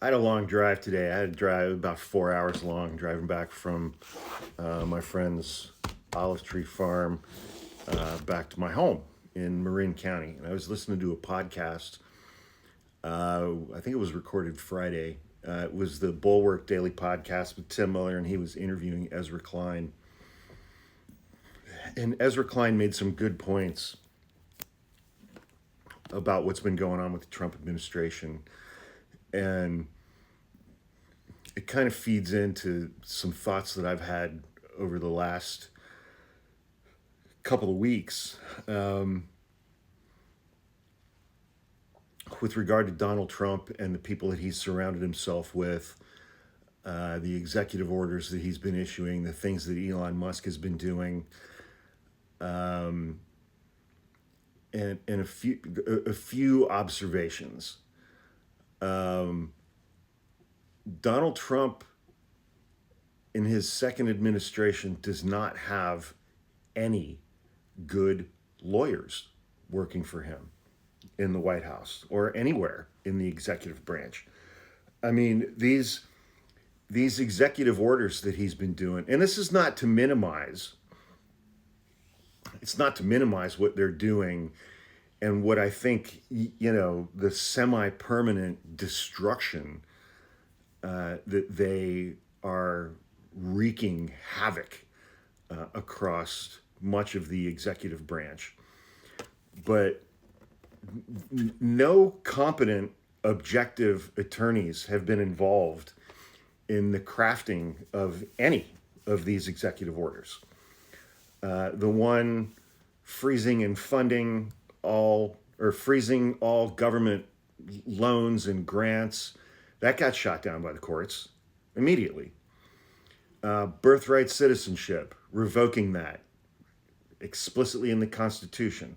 I had a long drive today. I had to drive about 4 hours long, driving back from my friend's olive tree farm back to my home in Marin County. And I was listening to a podcast. I think it was recorded Friday. It was the Bulwark Daily Podcast with Tim Miller, and he was interviewing Ezra Klein. And Ezra Klein made some good points about what's been going on with the Trump administration. And it kind of feeds into some thoughts that I've had over the last couple of weeks with regard to Donald Trump and the people that he's surrounded himself with, the executive orders that he's been issuing, the things that Elon Musk has been doing, and a few observations. Donald Trump, in his second administration, does not have any good lawyers working for him in the White House or anywhere in the executive branch. I mean, these executive orders that he's been doing, and this is not to minimize, it's not to minimize what they're doing and what I think, the semi-permanent destruction that they are wreaking havoc across much of the executive branch. But no competent, objective attorneys have been involved in the crafting of any of these executive orders. The one freezing and funding freezing all government loans and grants, that got shot down by the courts immediately. Birthright citizenship, revoking that explicitly in the Constitution,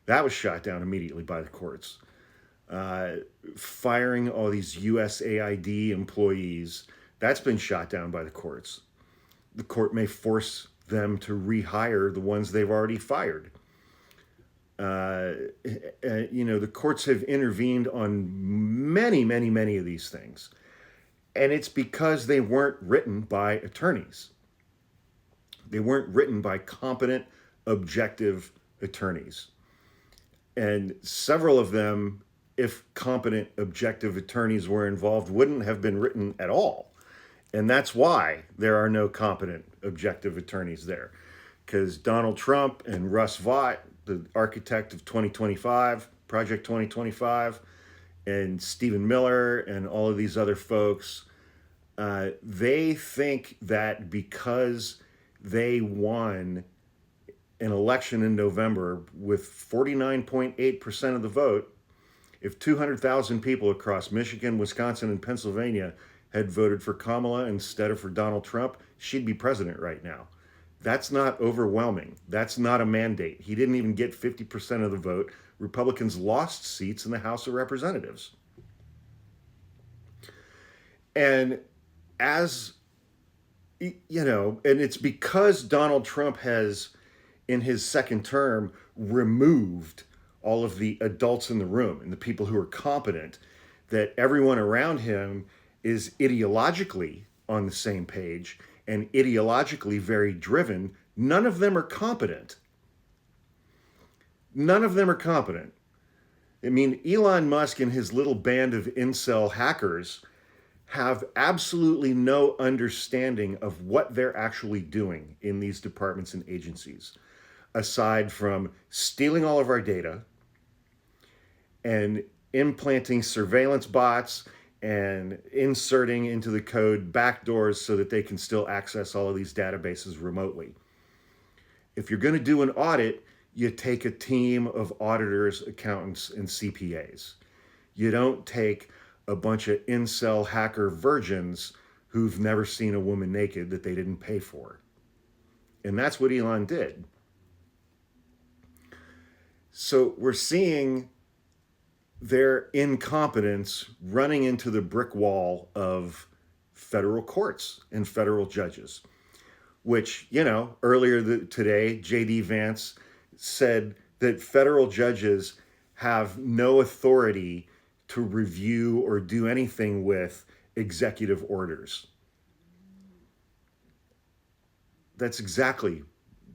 that was shot down immediately by the courts. Firing all these USAID employees, that's been shot down by the courts. The court may force them to rehire the ones they've already fired. The courts have intervened on many, many, many of these things. And it's because they weren't written by attorneys. They weren't written by competent, objective attorneys. And several of them, if competent, objective attorneys were involved, wouldn't have been written at all. And that's why there are no competent, objective attorneys there. Because Donald Trump and Russ Vought, the architect of 2025, Project 2025, and Stephen Miller and all of these other folks, they think that because they won an election in November with 49.8% of the vote, if 200,000 people across Michigan, Wisconsin, and Pennsylvania had voted for Kamala instead of for Donald Trump, she'd be president right now. That's not overwhelming. That's not a mandate. He didn't even get 50% of the vote. Republicans lost seats in the House of Representatives. And and it's because Donald Trump has, in his second term, removed all of the adults in the room and the people who are competent, that everyone around him is ideologically on the same page and ideologically very driven. None of them are competent. None of them are competent. I mean, Elon Musk and his little band of incel hackers have absolutely no understanding of what they're actually doing in these departments and agencies, aside from stealing all of our data and implanting surveillance bots and inserting into the code backdoors so that they can still access all of these databases remotely. If you're going to do an audit, you take a team of auditors, accountants, and CPAs. You don't take a bunch of incel hacker virgins who've never seen a woman naked that they didn't pay for. And that's what Elon did. So we're seeing their incompetence running into the brick wall of federal courts and federal judges, which, earlier today, J.D. Vance said that federal judges have no authority to review or do anything with executive orders. That's exactly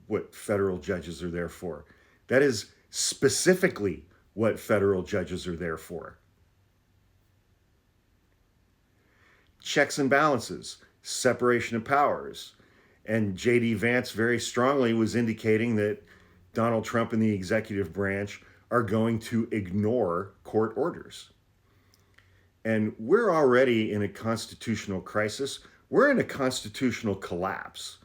what federal judges are there for. That is specifically what federal judges are there for. Checks and balances, separation of powers. And J.D. Vance very strongly was indicating that Donald Trump and the executive branch are going to ignore court orders. And we're already in a constitutional crisis. We're in a constitutional collapse.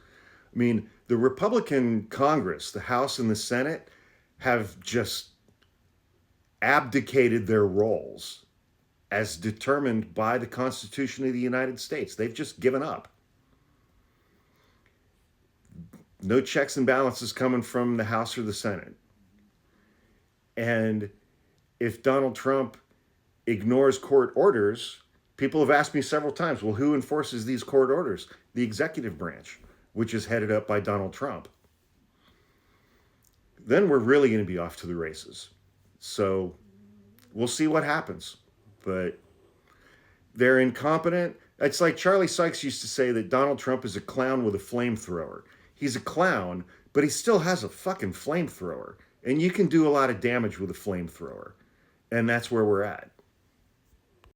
I mean, the Republican Congress, the House and the Senate, have just abdicated their roles as determined by the Constitution of the United States. They've just given up. No checks and balances coming from the House or the Senate. And if Donald Trump ignores court orders, people have asked me several times, well, who enforces these court orders? The executive branch, which is headed up by Donald Trump. Then we're really going to be off to the races. So we'll see what happens. But they're incompetent. It's like Charlie Sykes used to say that Donald Trump is a clown with a flamethrower. He's a clown, but he still has a fucking flamethrower. And you can do a lot of damage with a flamethrower. And that's where we're at.